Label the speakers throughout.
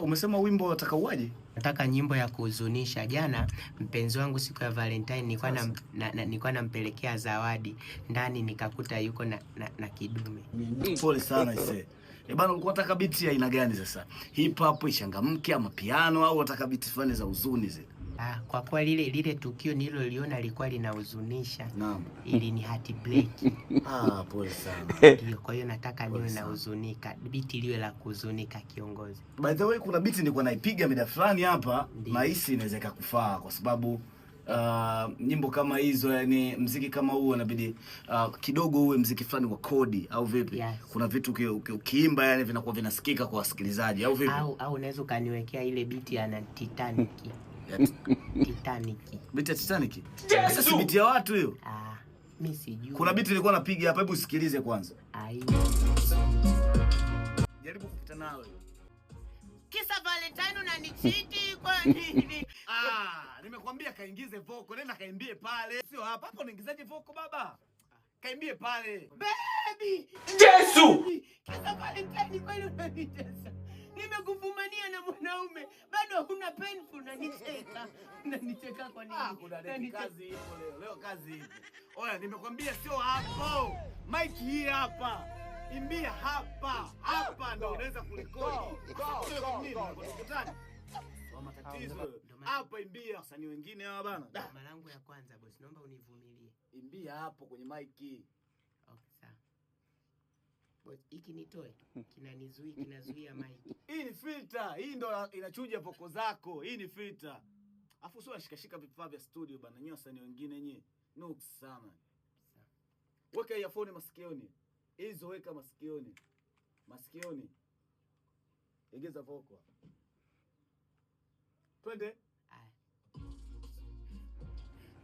Speaker 1: Umesema wimbo unataka uaje?
Speaker 2: Nataka nyimbo ya kuhuzunisha. Jana mpenzi wangu siku ya Valentine nilikuwa nampelekea zawadi. Ndani nikakuta yuko na kidume.
Speaker 1: Pole sana ise. Bana, ulikuwa unataka beat ya aina gani sasa? Hip hop, ishangamke ama piano, au unataka beat fulani za huzuni zile?
Speaker 2: Kwa kuwa lile tukio nililoliona lilikuwa linahuzunisha.
Speaker 1: Naam.
Speaker 2: Ili ni heartbreak.
Speaker 1: Pole sana.
Speaker 2: Ndio, kwa hiyo nataka niwe na huzunika. Beat liwe la kuhuzunika kiongozi.
Speaker 1: By the way, kuna beat nilikuwa naipiga mida fulani hapa, nahisi inaweza kukufaa kwa sababu nyimbo kama hizo, yani muziki kama huo inabidi kidogo uwe muziki fulani wa kodi au vipi?
Speaker 2: Yes.
Speaker 1: Kuna vitu ukiimba yani vinakuwa vinasikika kwa wasikilizaji au vipi?
Speaker 2: Au unaweza kaniwekea ile beat ya Titanic. Titanic.
Speaker 1: Beat ya Titanic? Sasa si beat ya watu hiyo.
Speaker 2: Mimi sijui.
Speaker 1: Kuna beat nilikuwa napiga hapa, hebu usikilize kwanza. Jaribu kupita nayo.
Speaker 2: Kisa Valentine unanichiti kwa nini?
Speaker 1: Nimekwambia kaingize vocal, nenda kaimbie pale. Sio hapa. Hapo unaingizaje vocal baba? Kaimbie pale.
Speaker 2: Baby!
Speaker 1: Yesu!
Speaker 2: Kisa Valentine kwani unanitesa? Nimekufumania na mwanaume, bado huna painful na nicheka. Unanicheka kwa nini?
Speaker 1: Kuna kazi ipo leo. Leo kazi ipo. Oya, nimekwambia sio hapo. Mike hii hapa. Imbia hapa. Hapa ndio unaweza kurekodi. Matatizo. Hapa imbia. Wasanii wengine hawa bana.
Speaker 2: Mara yangu ya kwanza boss, naomba univumilie.
Speaker 1: Imbia hapo kwenye mic.
Speaker 2: Okay, sawa. Boss, hiki nitoe. Kinazuia mic.
Speaker 1: Hii ni filter. Hii ndo inachuja voko zako. Hii ni filter. Afu sio unashikashika vifaa vya studio bana. Nyinyi wasanii wengine nyinyi. Nuks sana. Weka earphone masikioni. Hizo weka masikioni. Masikioni. Egeza voko. Twende.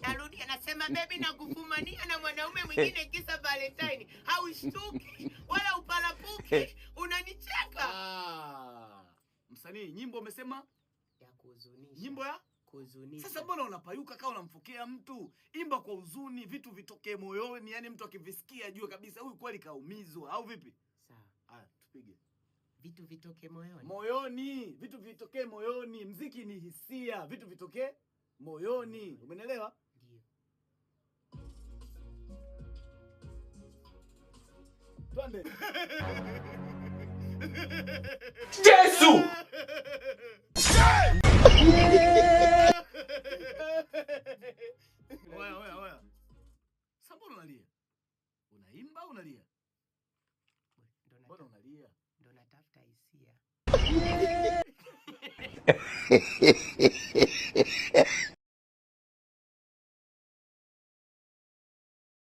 Speaker 2: Narudi anasema baby nakufumania na mwanaume mwingine kisa Valentine. Haushtuki wala upalapuki. Unanicheka.
Speaker 1: Msanii, nyimbo umesema
Speaker 2: ya kuhuzunisha.
Speaker 1: Nyimbo ya
Speaker 2: kuhuzunisha.
Speaker 1: Sasa mbona unapayuka kama unamfokea mtu? Imba kwa huzuni, vitu vitokee moyoni, yani mtu akivisikia ajue kabisa huyu kweli kaumizwa au vipi?
Speaker 2: Sawa.
Speaker 1: Tupige.
Speaker 2: Vitu vitoke moyoni.
Speaker 1: Moyoni, vitu vitokee moyoni. Muziki ni hisia, vitu vitokee moyoni. Umeelewa?
Speaker 2: Ndio.
Speaker 1: Twende.
Speaker 3: Yesu!
Speaker 1: Oya. Sasa unalia? Unaimba unalia? Mbona unalia?
Speaker 2: Ndo natafuta hisia.